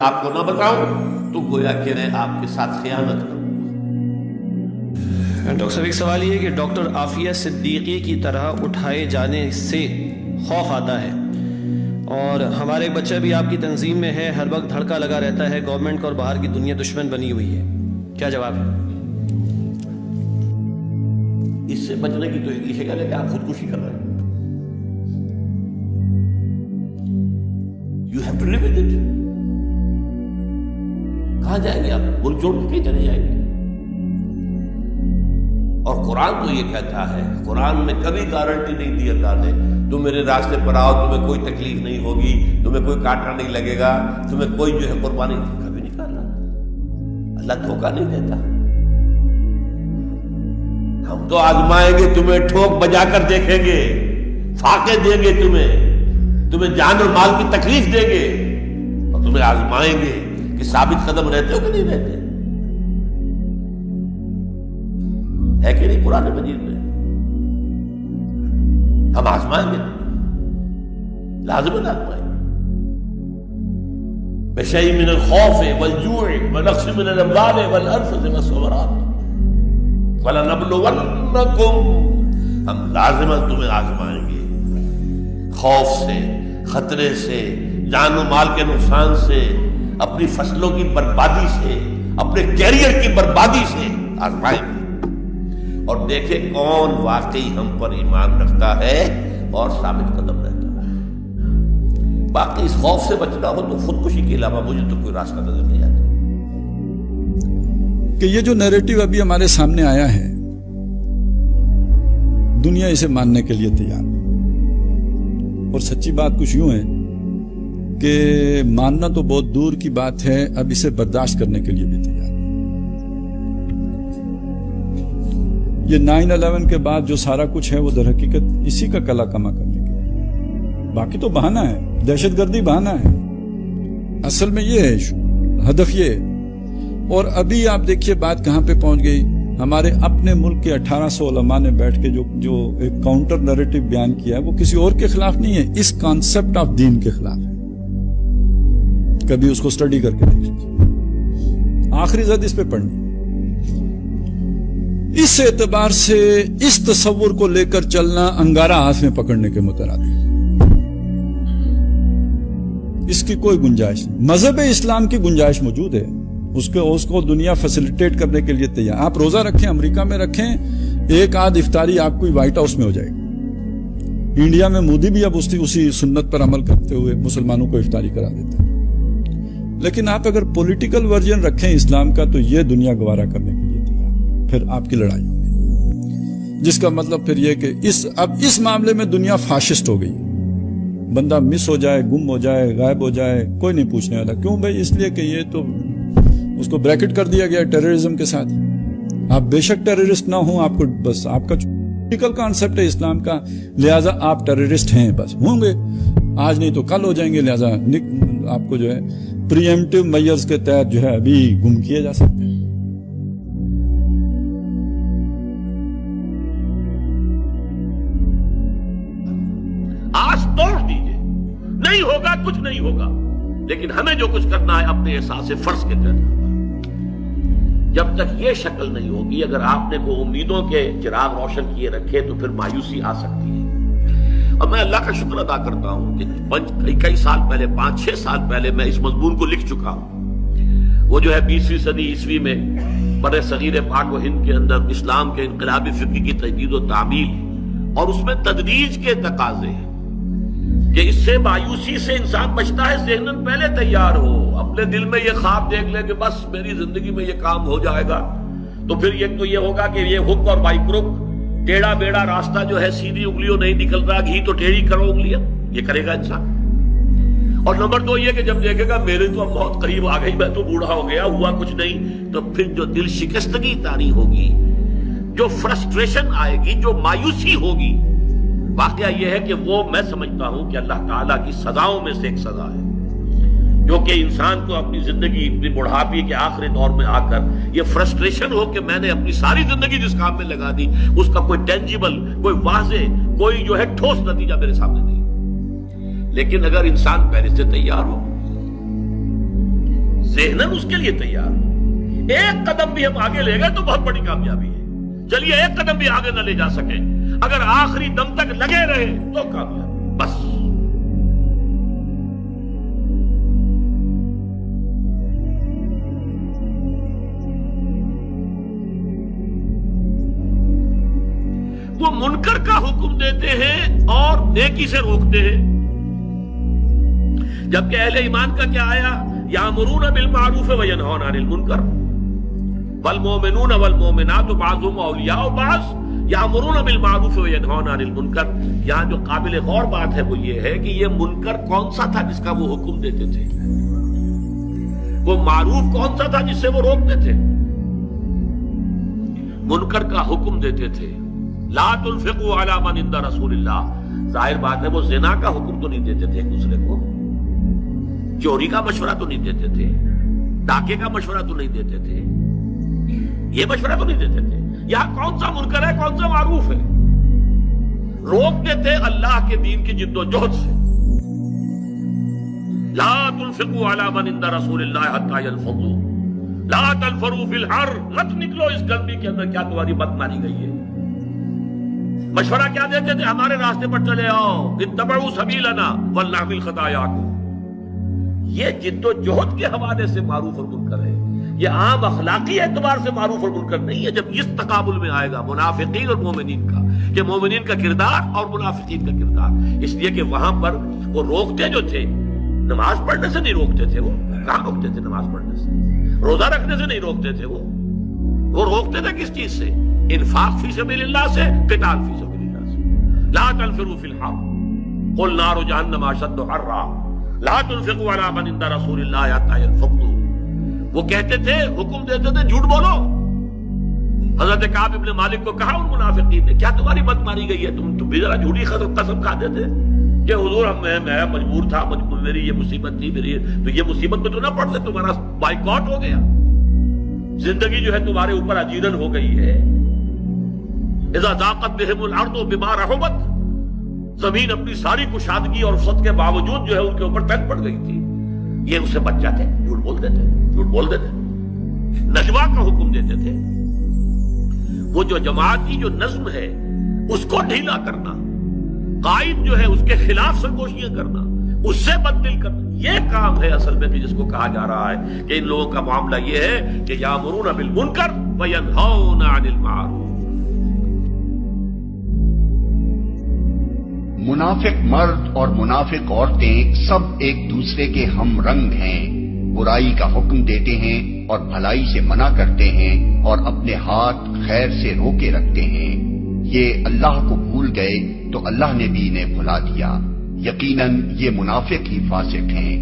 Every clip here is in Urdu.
آپ کو نہ بتاؤں تو گویا کہ میں آپ کے ساتھ خیانت کروں۔ ڈاکٹر صاحب ایک سوال یہ کہ ڈاکٹر عافیہ صدیقی کی طرح اٹھائے جانے سے خوف آتا ہے، اور ہمارا ایک بچہ بھی آپ کی تنظیم میں ہے، ہر وقت دھڑکا لگا رہتا ہے، گورنمنٹ کا اور باہر کی دنیا دشمن بنی ہوئی ہے، کیا جواب ہے؟ اس سے بچنے کی تو ایک ہی شکل ہے کہ آپ خودکشی کر رہے ہیں۔ You have to live with it۔ کہاں جائیں گے آپ؟ ملک چھوڑ کے چلے جائیں گے؟ اور قرآن تو یہ کہتا ہے، قرآن میں کبھی گارنٹی نہیں دی اللہ نے، تم میرے راستے پر آؤ، تمہیں کوئی تکلیف نہیں ہوگی، تمہیں کوئی کانٹا نہیں لگے گا، تمہیں کوئی جو ہے قربانی کبھی نہیں کرنا۔ اللہ دھوکہ نہیں دیتا۔ ہم تو آزمائیں گے، تمہیں ٹھوک بجا کر دیکھیں گے، فاقے دیں گے، تمہیں جان اور مال کی تکلیف دیں گے، اور تمہیں آزمائیں گے کہ ثابت قدم رہتے ہو کہ نہیں رہتے۔ ہے کہ نہیں قرآن مجید میں؟ ہم آزمائیں گے، لازماً آزمائیں گے۔ بشیء من الخوف والجوع ونقص من الاموال والانفس والثمرات ولنبلونکم، ہم لازماً تمہیں آزمائیں گے، خوف سے، خطرے سے، جان و مال کے نقصان سے، اپنی فصلوں کی بربادی سے، اپنے کیریئر کی بربادی سے آزمائیں گے، اور دیکھیں کون واقعی ہم پر ایمان رکھتا ہے اور ثابت قدم رہتا ہے۔ باقی اس خوف سے بچنا ہو تو خودکشی کے علاوہ مجھے تو کوئی راستہ نظر نہیں آتا۔ کہ یہ جو نیریٹو ابھی ہمارے سامنے آیا ہے، دنیا اسے ماننے کے لیے تیار نہیں، اور سچی بات کچھ یوں ہے کہ ماننا تو بہت دور کی بات ہے، اب اسے برداشت کرنے کے لیے بھی تیار نہیں۔ یہ 9/11 کے بعد جو سارا کچھ ہے وہ در حقیقت اسی کا کلا کما کرنے کے لیے، باقی تو بہانہ ہے، دہشت گردی بہانہ ہے، اصل میں یہ ہے ہدف یہ ہے۔ اور ابھی آپ دیکھیے بات کہاں پہ پہنچ گئی، ہمارے اپنے ملک کے 1800 علماء نے بیٹھ کے جو ایک کاؤنٹر نیریٹو بیان کیا ہے، وہ کسی اور کے خلاف نہیں ہے، اس کانسیپٹ آف دین کے خلاف ہے۔ کبھی اس کو سٹڈی کر کے دیکھ لیجیے، آخری زد اس پہ پڑھنی۔ اس اعتبار سے اس تصور کو لے کر چلنا انگارہ ہاتھ میں پکڑنے کے مترادف ہے، اس کی کوئی گنجائش نہیں۔ مذہب اسلام کی گنجائش موجود ہے، اس کو دنیا فیسیلیٹیٹ کرنے کے لیے تیار۔ آپ روزہ رکھیں، امریکہ میں رکھیں، ایک آدھ افطاری آپ کو وائٹ ہاؤس میں ہو جائے گی۔ انڈیا میں مودی بھی اب اسی سنت پر عمل کرتے ہوئے مسلمانوں کو افطاری کرا دیتے ہیں۔ لیکن آپ اگر پولیٹیکل ورژن رکھیں اسلام کا تو یہ دنیا گوارا کرنے کے لیے تیار، پھر آپ کی لڑائی ہوگی، جس کا مطلب پھر یہ کہ اب اس معاملے میں دنیا فاشسٹ ہو گئی۔ بندہ مس ہو جائے، گم ہو جائے، غائب ہو جائے، کوئی نہیں پوچھنے والا۔ کیوں بھائی؟ اس لیے کہ یہ تو اس کو بریکٹ کر دیا گیا ٹیررزم کے ساتھ۔ آپ بے شک ٹیررسٹ نہ ہوں، آپ کو بس آپ کا پولیٹیکل کانسیپٹ ہے اسلام کا، لہٰذا آپ ٹیررسٹ ہیں، بس ہوں گے، آج نہیں تو کل ہو جائیں گے، لہٰذا آپ کو جو ہے پری ایمپٹیو میئرز کے تحت جو ہے ابھی گم کیے جا سکتے ہیں۔ آس توڑ دیجئے، نہیں ہوگا، کچھ نہیں ہوگا، لیکن ہمیں جو کچھ کرنا ہے اپنے احساس فرض کے تحت کرنا۔ جب تک یہ شکل نہیں ہوگی، اگر آپ نے کوئی امیدوں کے چراغ روشن کیے رکھے تو پھر مایوسی آ سکتی ہے۔ اور میں اللہ کا شکر ادا کرتا ہوں کہ کئی سال پہلے، 5-6 سال پہلے میں اس مضمون کو لکھ چکا ہوں۔ وہ جو ہے 20ویں صدی عیسوی میں بر صغیر پاک و ہند کے اندر اسلام کے انقلابی فکر کی تجدید و تعمیل، اور اس میں تدریج کے تقاضے ہیں کہ اس سے مایوسی سے انسان بچتا ہے۔ ذہناً پہلے تیار ہو، اپنے دل میں یہ خواب دیکھ لے کہ بس میری زندگی میں یہ کام ہو جائے گا، تو پھر ایک تو یہ ہوگا کہ یہ ہک اور بائی کروک، ٹیڑھا بیڑا راستہ جو ہے، سیدھی انگلیوں نہیں نکل رہا، گھی تو ٹیڑھی کرو انگلیاں، یہ کرے گا انسان۔ اور نمبر 2 یہ کہ جب دیکھے گا میرے تو اب بہت قریب آ گئی، میں تو بوڑھا ہو گیا، ہوا کچھ نہیں، تو پھر جو دل شکستگی طاری ہوگی، جو فرسٹریشن آئے گی، جو مایوسی ہوگی، واقعہ یہ ہے کہ وہ میں سمجھتا ہوں کہ اللہ تعالیٰ کی سزاؤں میں سے ایک سزا ہے، جو کہ انسان کو اپنی زندگی، اپنی بڑھاپی کے آخری دور میں آ کر یہ فرسٹریشن ہو کہ میں نے اپنی ساری زندگی جس کام میں لگا دی، اس کا کوئی ٹینجیبل، کوئی واضح، کوئی جو ہے ٹھوس نتیجہ میرے سامنے نہیں۔ لیکن اگر انسان پہلے سے تیار ہو ذہناً اس کے لیے تیار ہو. ایک قدم بھی ہم آگے لے گئے تو بہت بڑی کامیابی ہے. چلیے ایک قدم بھی آگے نہ لے جا سکے, اگر آخری دم تک لگے رہے تو کامیابی بس. وہ منکر کا حکم دیتے ہیں اور نیکی سے روکتے ہیں, جبکہ اہل ایمان کا کیا آیا, یامرون بالمعروف وینہون عن المنکر والمؤمنون والمؤمنات بعضهم اولیاء بعض یامرون بالمعروف وینہون عن المنکر. یہاں جو قابل غور بات ہے وہ یہ ہے کہ یہ منکر کون سا تھا جس کا وہ حکم دیتے تھے, وہ معروف کون سا تھا جس سے وہ روکتے تھے. منکر کا حکم دیتے تھے, لا تنفقوا علی من عند رسول اللہ. ظاہر بات ہے وہ زنا کا حکم تو نہیں دیتے تھے ایک دوسرے کو, چوری کا مشورہ تو نہیں دیتے تھے, ڈاکے کا مشورہ تو نہیں دیتے تھے, یہ مشورہ تو نہیں دیتے تھے. یہاں کون سا منکر ہے کون سا معروف ہے, روکتے تھے اللہ کے دین کی جد و جہد سے. لا تنفقوا علی من عند رسول اللہ حتی ينفضوا لا تنفروا فی الحر. مت نکلو اس گرمی کے اندر, کیا تمہاری مت ماری گئی ہے. مشورہ کیا دیتے تھے, ہمارے راستے پر چلے آؤ, اتبعوا سبیلنا ولنحمل خطایاکم. یہ جد و جہد کے حوالے سے معروف اور منکر ہے, یہ عام اخلاقی اعتبار سے معروف اور منکر نہیں ہے. جب اس تقابل میں آئے گا منافقین اور مومنین کا, کہ مومنین کا کردار اور منافقین کا کردار, اس لیے کہ وہاں پر وہ روکتے جو تھے, نماز پڑھنے سے نہیں روکتے تھے, وہ کہاں روکتے تھے نماز پڑھنے سے, روزہ رکھنے سے نہیں روکتے تھے, وہ روکتے تھے کس چیز سے, انفاق فی سبیل اللہ سے, قتال فی سبیل اللہ سے. لا تنفروا فی الحر قل نار جہنم اشد حرا لا تنفقوا علی من عند رسول اللہ حتی ينفضوا. وہ کہتے تھے, حکم دیتے تھے جھوٹ بولو. حضرت کعب ابن مالک کو کہا ان منافقین نے, کیا تمہاری مت ماری گئی ہے, تم بھی ذرا جھوٹی قسم کھاتے تھے کہ حضور میں مجبور تھا, میری یہ مصیبت تھی, میری تو یہ مصیبت میں تو نہ پڑتے, تمہارا بائیکاٹ ہو گیا, زندگی جو ہے تمہارے اوپر اجیرن ہو گئی ہے. اذا ضاقت بہم الارض بما رحبت, زمین اپنی ساری کشادگی اور وسعت کے باوجود جو ہے ان کے اوپر تنگ پڑ گئی تھی. یہ اس سے بچ جاتے, جھوٹ بولتے تھے, جھوٹ بولتے تھے, نجوا کا حکم دیتے تھے. وہ جو جماعت کی جو نظم ہے اس کو ڈھیلا کرنا, قائد جو ہے اس کے خلاف سرگوشیاں کرنا, اس سے بددل کرنا, یہ کام ہے اصل میں کہ جس کو کہا جا رہا ہے کہ ان لوگوں کا معاملہ یہ ہے کہ یامرون بالمنکر وینہون عن المعروف. منافق مرد اور منافق عورتیں سب ایک دوسرے کے ہم رنگ ہیں, برائی کا حکم دیتے ہیں اور بھلائی سے منع کرتے ہیں اور اپنے ہاتھ خیر سے روکے رکھتے ہیں. یہ اللہ کو بھول گئے تو اللہ نے بھی انہیں بھلا دیا, یقیناً یہ منافق ہی فاسق ہیں.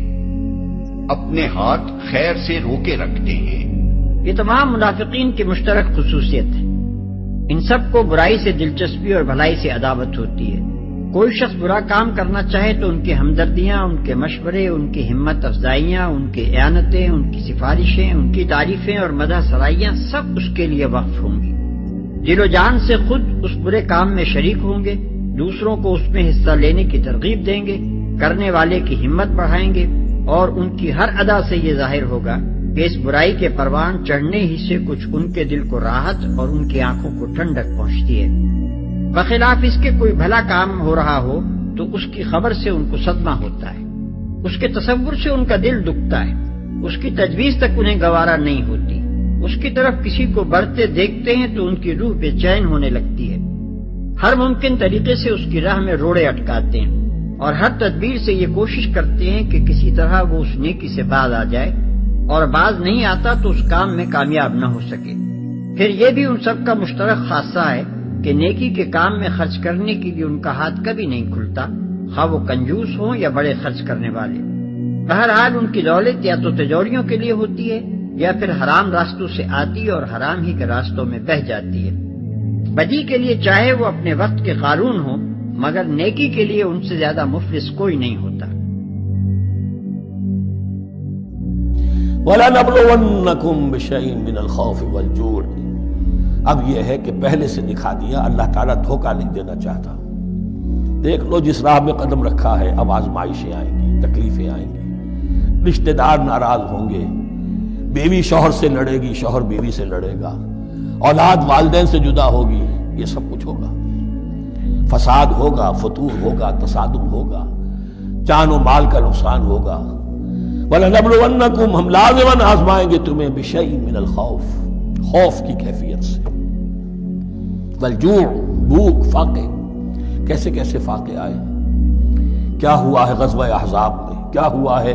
اپنے ہاتھ خیر سے روکے رکھتے ہیں. یہ تمام منافقین کی مشترک خصوصیت ہے. ان سب کو برائی سے دلچسپی اور بھلائی سے عداوت ہوتی ہے. کوئی شخص برا کام کرنا چاہے تو ان کی ہمدردیاں, ان کے مشورے, ان کی ہمت افزائیاں, ان کی اعانتیں, ان کی سفارشیں, ان کی تعریفیں اور مدح سرائیاں سب اس کے لیے وقف ہوں گی. دل و جان سے خود اس برے کام میں شریک ہوں گے, دوسروں کو اس میں حصہ لینے کی ترغیب دیں گے, کرنے والے کی ہمت بڑھائیں گے, اور ان کی ہر ادا سے یہ ظاہر ہوگا کہ اس برائی کے پروان چڑھنے ہی سے کچھ ان کے دل کو راحت اور ان کی آنکھوں کو ٹھنڈک پہنچتی ہے. بخلاف اس کے کوئی بھلا کام ہو رہا ہو تو اس کی خبر سے ان کو صدمہ ہوتا ہے, اس کے تصور سے ان کا دل دکھتا ہے, اس کی تجویز تک انہیں گوارا نہیں ہوتی, اس کی طرف کسی کو بڑھتے دیکھتے ہیں تو ان کی روح بے چین ہونے لگتی ہے. ہر ممکن طریقے سے اس کی راہ میں روڑے اٹکاتے ہیں اور ہر تدبیر سے یہ کوشش کرتے ہیں کہ کسی طرح وہ اس نیکی سے باز آ جائے, اور باز نہیں آتا تو اس کام میں کامیاب نہ ہو سکے. پھر یہ بھی ان سب کا مشترک خاصہ ہے کہ نیکی کے کام میں خرچ کرنے کے لیے ان کا ہاتھ کبھی نہیں کھلتا, خواہ وہ کنجوس ہوں یا بڑے خرچ کرنے والے. بہرحال ان کی دولت یا تو تجوریوں کے لیے ہوتی ہے یا پھر حرام راستوں سے آتی اور حرام ہی کے راستوں میں بہہ جاتی ہے. بدی کے لیے چاہے وہ اپنے وقت کے قارون ہوں, مگر نیکی کے لیے ان سے زیادہ مفلس کوئی نہیں ہوتا. وَلَنَبْلُوَنَّكُمْ بِشَيْءٍ مِّنَ الْخَوْفِ وَالْجُوعِ. اب یہ ہے کہ پہلے سے دکھا دیا, اللہ تعالیٰ دھوکہ نہیں دینا چاہتا. دیکھ لو جس راہ میں قدم رکھا ہے, اب آزمائشیں آئیں گی, تکلیفیں آئیں گی, رشتہ دار ناراض ہوں گے, بیوی شوہر سے لڑے گی، شوہر بیوی سے لڑے گا، اولاد والدین سے جدا ہوگی، یہ سب کچھ ہوگا، فساد ہوگا، فتور ہوگا، تصادم ہوگا، جان و مال کا نقصان ہوگا۔ وَلَنَبْلُوَنَّكُمْ، ہم لازماً آزمائیں گے تمہیں بِشَيْءٍ مِّنَ الْخَوْفِ، خوف کی کیفیت سے، وَالْجُوعِ، بھوک، فاقے، کیسے کیسے فاقے آئے، کیا ہوا ہے غزوہ احزاب میں، کیا ہوا ہے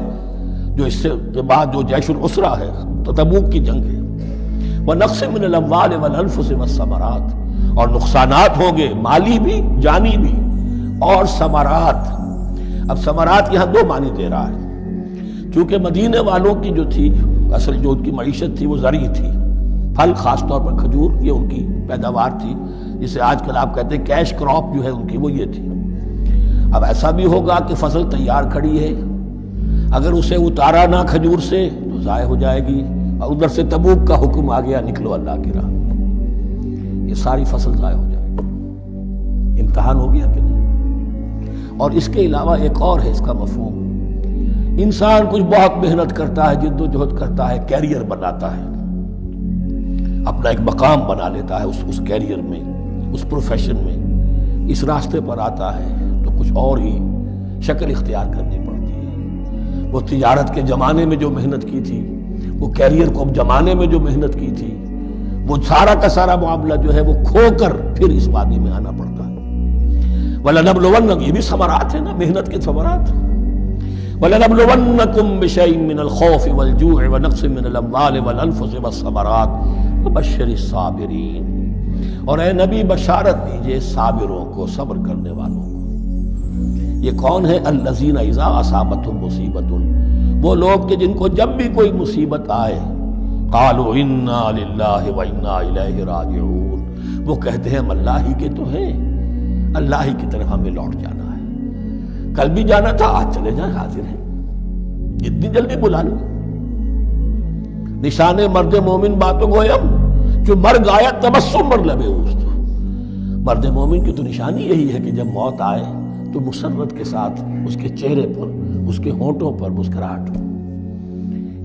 جو اس سے بعد جو جیش العسرہ ہے، تبوک کی جنگ ہے، وَنَقْصٍ مِّنَ الْأَمْوَالِ وَالْأَنفُسِ وَالثَّمَرَاتِ، اور نقصانات ہوں گے مالی بھی جانی بھی، اور ثمرات۔ اب ثمرات یہاں دو معنی دے رہا ہے، کیونکہ مدینے والوں کی جو تھی اصل جو ان کی معیشت تھی وہ زرعی تھی، پھل، خاص طور پر کھجور، یہ ان کی پیداوار تھی، جسے آج کل آپ کہتے ہیں کیش کراپ جو ہے ان کی، وہ یہ تھی۔ اب ایسا بھی ہوگا کہ فصل تیار کھڑی ہے، اگر اسے اتارا نہ کھجور سے تو ضائع ہو جائے گی، اور ادھر سے تبوک کا حکم آ گیا، نکلو اللہ کی راہ، یہ ساری فصل ضائع ہو جائے گی۔ امتحان ہو گیا کہ نہیں؟ اور اس کے علاوہ ایک اور ہے اس کا مفہوم، انسان کچھ بہت محنت کرتا ہے، جد و جہد کرتا ہے، کیریئر بناتا ہے، اپنا ایک مقام بنا لیتا ہے اس کیریئر میں، اس پروفیشن میں، اس راستے پر آتا ہے تو کچھ اور ہی شکل اختیار کرنی پڑتی ہے۔ وہ تجارت کے زمانے میں جو محنت کی تھی، وہ کیریئر کو جمانے میں جو محنت کی تھی، وہ سارا کا سارا معاملہ جو ہے وہ کھو کر پھر اس وادی میں آنا پڑتا ہے۔ وَلَنَبْلُوَنَّكُمْ، یہ بھی ثمرات ہیں نا، محنت کے ثمرات۔ وَلَنَبْلُوَنَّكُمْ بِشَيْءٍ مِّنَ الْخَوْفِ وَالْجُوعِ وَنَقْصٍ مِّنَ الْأَمْوَالِ وَالْأَنفُسِ وَالثَّمَرَاتِ وَبَشِّرِ الصَّابِرِينَ، اور اے نبی بشارت دیجئے صابروں کو، صبر کرنے والوں کو۔ یہ کون ہے؟ الَّذِينَ إِذَا أَصَابَتْهُم مُّصِيبَةٌ، وہ لوگ کہ جن کو جب بھی کوئی مصیبت آئے، قَالُوا إِنَّا لِلَّهِ وَإِنَّا إِلَيْهِ رَاجِعُونَ، وہ کہتے ہیں ہم اللہ ہی کے تو ہیں، اللہ ہی کی طرف ہمیں لوٹ جانا ہے، کل بھی جانا تھا، آج چلے جائیں، حاضر ہیں، جتنی جلدی بلا لیں۔ نشان مرد مومن باتوں گویم، جو مرگ آیا تبسم مر لبے اوست، مرد مومن کی تو نشانی یہی ہے کہ جب موت آئے تو مسرت کے ساتھ اس کے چہرے پر، اس کے ہونٹوں پر مسکراہٹ ہو۔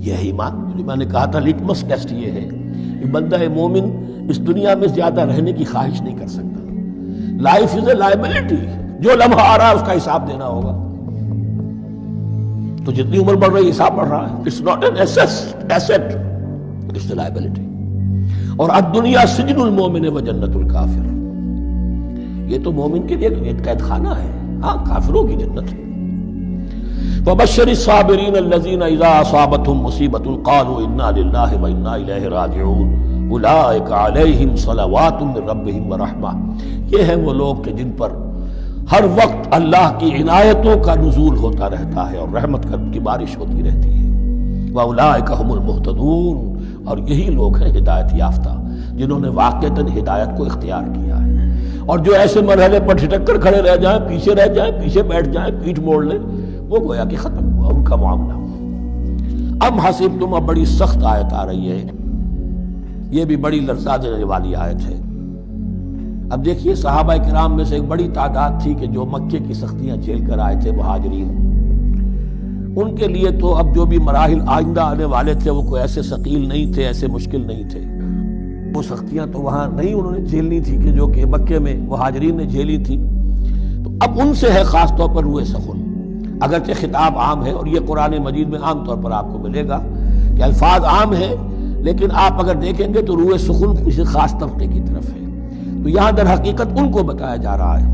یہ ایمان، جو میں نے کہا تھا لٹمس ٹیسٹ یہ ہے کہ بندہ مومن اس دنیا میں زیادہ رہنے کی خواہش نہیں کر سکتا۔ لائف از اے لائبلٹی، جو لمحہ آ رہا ہے اس کا حساب دینا ہوگا، تو جتنی عمر بڑھ رہی حساب بڑھ رہا ہے۔ It's not an asset, it's a liability. اور الدنیا سجن المومن و جنت الکافر، یہ تو مومن کے لیے ایک قید خانہ ہے، ہاں کافروں کی جنت ہے۔ وَبَشِّرِ الصَّابِرِينَ الَّذِينَ إِذَا أَصَابَتْهُم مُّصِيبَةٌ قَالُوا إِنَّا لِلَّهِ وَإِنَّا إِلَيْهِ رَاجِعُونَ أُولَٰئِكَ عَلَيْهِمْ صَلَوَاتٌ مِّن رَّبِّهِمْ وَرَحْمَةٌ، یہ ہیں وہ لوگ کہ جن پر ہر وقت اللہ کی عنایتوں کا نزول ہوتا رہتا ہے اور رحمت کی بارش ہوتی رہتی ہے۔ وَأُولَٰئِكَ هُمُ الْمُهْتَدُونَ، اور یہی لوگ ہیں ہدایت یافتہ، جنہوں نے واقعتاً ہدایت کو اختیار کیا ہے۔ اور جو ایسے مرحلے پر ٹھٹک کر کھڑے رہ جائیں، پیچھے رہ جائیں، پیچھے بیٹھ جائیں، پیٹھ موڑ لیں، وہ گویا کہ ختم ہوا ان کا معاملہ۔ ام حسبتم، اب بڑی سخت آیت آ رہی ہے، یہ بھی بڑی لرزا دینے والی آیت ہے۔ اب دیکھیے صحابہ کرام میں سے ایک بڑی تعداد تھی کہ جو مکے کی سختیاں جھیل کر آئے تھے، مہاجرین، ان کے لیے تو اب جو بھی مراحل آئندہ آنے والے تھے وہ کوئی ایسے ثقیل نہیں تھے، ایسے مشکل نہیں تھے۔ وہ سختیاں تو وہاں نہیں انہوں نے جھیلنی تھی کہ جو کہ مکے میں مہاجرین نے جھیلی تھی، تو اب ان سے ہے خاص طور پر روئے سخن۔ اگرچہ خطاب عام ہے، اور یہ قرآن مجید میں عام طور پر آپ کو ملے گا کہ الفاظ عام ہیں، لیکن آپ اگر دیکھیں گے تو روئے سخن کسی خاص طبقے کی طرف ہے، تو یہاں در حقیقت ان کو بتایا جا رہا ہے۔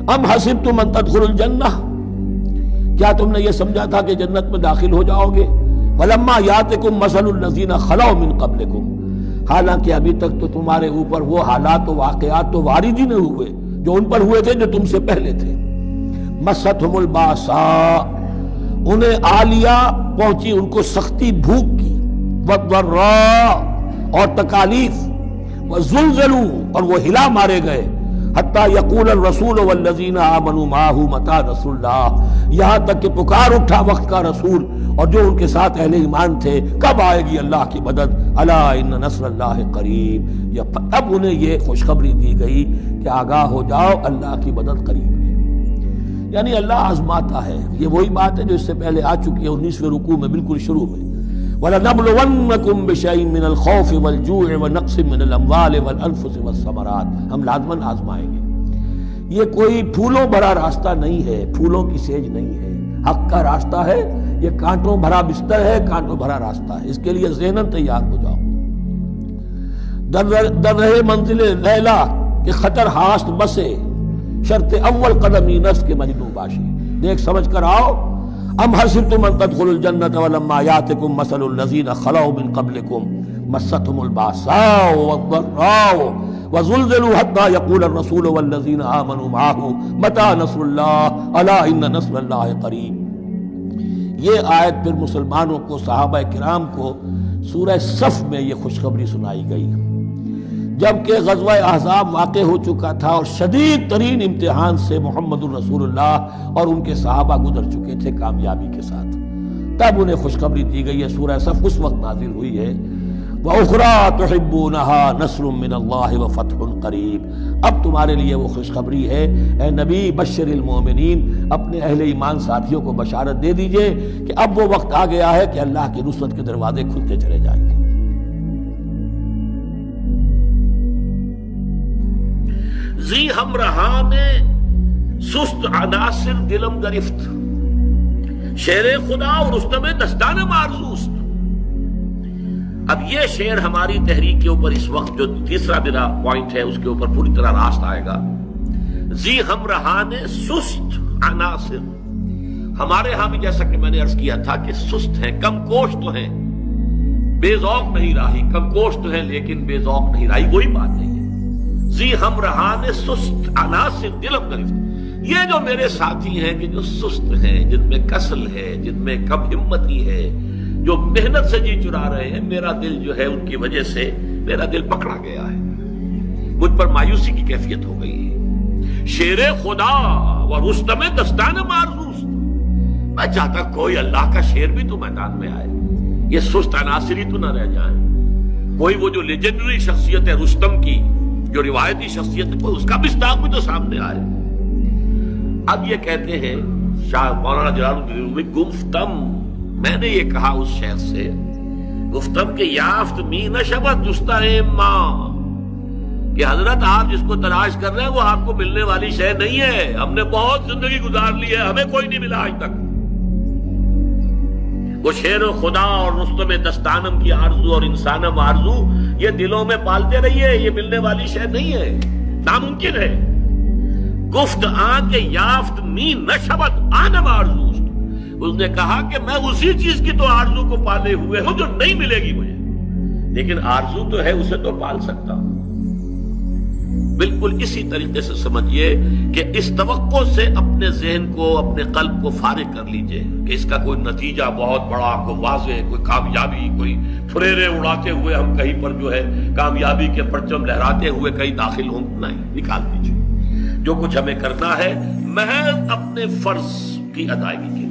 ام حسبتم ان تدخلوا الجنہ، کیا تم نے یہ سمجھا تھا کہ جنت میں داخل ہو جاؤ گے؟ ولما یاتکم مثل الذین خلوا من قبلکم، حالانکہ ابھی تک تو تمہارے اوپر وہ حالات و واقعات تو وارد ہی نہیں ہوئے جو ان پر ہوئے تھے جو تم سے پہلے تھے۔ مستہم الباساء، انہیں آ لیا، پہنچی ان کو سختی بھوک کی، والضراء، اور تکالیف، وزلزلوا، اور وہ ہلا مارے گئے، حتی یقول الرسول والذین آمنوا معہ متی نصر اللہ، یہاں تک کہ پکار اٹھا وقت کا رسول اور جو ان کے ساتھ اہل ایمان تھے، کب آئے گی اللہ کی مدد؟ الا ان نصر اللہ قریب، یا اب انہیں یہ خوشخبری دی گئی کہ آگاہ ہو جاؤ، اللہ کی مدد قریب ہے۔ یعنی اللہ آزماتا ہے، یہ وہی بات ہے جو اس سے پہلے آ چکی ہے 19ویں رکوع میں بالکل شروع میں۔ وَلَنَبْلُوَنَّكُمْ بِشَيْءٍ مِّنَ الْخَوْفِ وَالْجُوعِ وَنَقْصٍ مِّنَ الْأَمْوَالِ وَالْأَنفُسِ وَالثَّمَرَاتِ، ہم لازماً آزمائیں گے۔ یہ کوئی پھولوں بھرا راستہ نہیں ہے، پھولوں کی سیج نہیں ہے، حق کا راستہ ہے، یہ کانٹوں بھرا بستر ہے، کانٹوں بھرا راستہ ہے، اس کے لیے ذہناً تیار ہو جاؤ۔ در رہے منزل لیلا کہ خطر ہاست بسے، شرط اول قدمی نفس کے مجنوں باشی، دیکھ سمجھ کر آؤ۔ ام حسبتم ان تدخلوا الجنة ولما يأتكم مثل الذين خلوا من قبلكم مستهم البأساء والضراء وزلزلوا حتى يقول الرسول والذين آمنوا معه متى نصر الله ألا إن نصر الله قريب۔ یہ آیت پھر مسلمانوں کو، صحابہ کرام کو سورہ صف میں یہ خوشخبری سنائی گئی جبکہ غزوہ احزاب واقع ہو چکا تھا اور شدید ترین امتحان سے محمد الرسول اللہ اور ان کے صحابہ گزر چکے تھے کامیابی کے ساتھ، تب انہیں خوشخبری دی گئی ہے۔ سورہ صف اس وقت نازل ہوئی ہے، وَأُخْرَىٰ تُحِبُّونَهَا نَصْرٌ مِّنَ اللَّهِ وَفَتْحٌ قَرِيبٌ۔ اب تمہارے لیے وہ خوشخبری ہے، اے نبی بشر المومنین، اپنے اہل ایمان ساتھیوں کو بشارت دے دیجئے کہ اب وہ وقت آ گیا ہے کہ اللہ کی نصرت کے دروازے کھلتے چلے جائیں گے۔ زی ہمراہ میں سست عناصر دلم گرفت، شیر خدا اور رستم دستان مارزوست۔ اب یہ شعر ہماری تحریک کے اوپر اس وقت جو تیسرا میرا پوائنٹ ہے اس کے اوپر پوری طرح راست آئے گا۔ زی ہمراہان سست عناصر، ہمارے ہاں بھی جیسا کہ میں نے عرض کیا تھا کہ سست ہیں، کم کوش تو ہیں، بے ذوق نہیں راہی، کم کوش تو ہیں لیکن بے ذوق نہیں راہی، وہی بات نہیں ہے۔ زی ہمراہان سست عناصر دلم گرفت، یہ جو میرے ساتھی ہیں کہ جو سست ہیں، جن میں کسل ہے، جن میں کم ہمتی ہے، جو محنت سے جی چرا رہے ہیں، میرا دل جو ہے ان کی وجہ سے میرا دل پکڑا گیا ہے، مجھ پر مایوسی کی کیفیت ہو گئی ہے۔ شیر خدا و رستم دستان مارزوست، میں چاہتا کوئی اللہ کا شیر بھی تو میدان میں آئے، یہ سست عناصر ہی تو نہ رہ جائیں، کوئی وہ جو لیجنڈری شخصیت ہے رستم کی، جو روایتی شخصیت ہے، کوئی اس کا مصداق بھی تو سامنے آئے۔ اب یہ کہتے ہیں شاہ مولانا جلال الدین رومی، گفتم، میں نے یہ کہا اس شعر سے، گفتم کہ یافت می نشبت جستا ماں، کہ حضرت آپ جس کو تلاش کر رہے ہیں وہ آپ کو ملنے والی شے نہیں ہے، ہم نے بہت زندگی گزار لی ہے، ہمیں کوئی نہیں ملا آج تک۔ وہ شیر خدا اور رستم دستانم کی آرزو اور انسانم آرزو یہ دلوں میں پالتے رہیے، یہ ملنے والی شے نہیں ہے، ناممکن ہے۔ گفت آن کے یافت می نشبت آنم آرزوست، اس نے کہا کہ میں اسی چیز کی تو آرزو کو پالے ہوئے ہوں جو نہیں ملے گی مجھے، لیکن آرزو تو ہے، اسے تو پال سکتا ہوں۔ بالکل اسی طریقے سے سمجھیے کہ اس توقع سے اپنے ذہن کو، اپنے قلب کو فارغ کر لیجئے کہ اس کا کوئی نتیجہ بہت بڑا، کوئی واضح، کوئی کامیابی، کوئی پھریرے اڑاتے ہوئے ہم کہیں پر جو ہے کامیابی کے پرچم لہراتے ہوئے کہیں داخل ہوں، نہیں، نکال دیجئے۔ جو کچھ ہمیں کرنا ہے محض اپنے فرض کی ادائیگی کے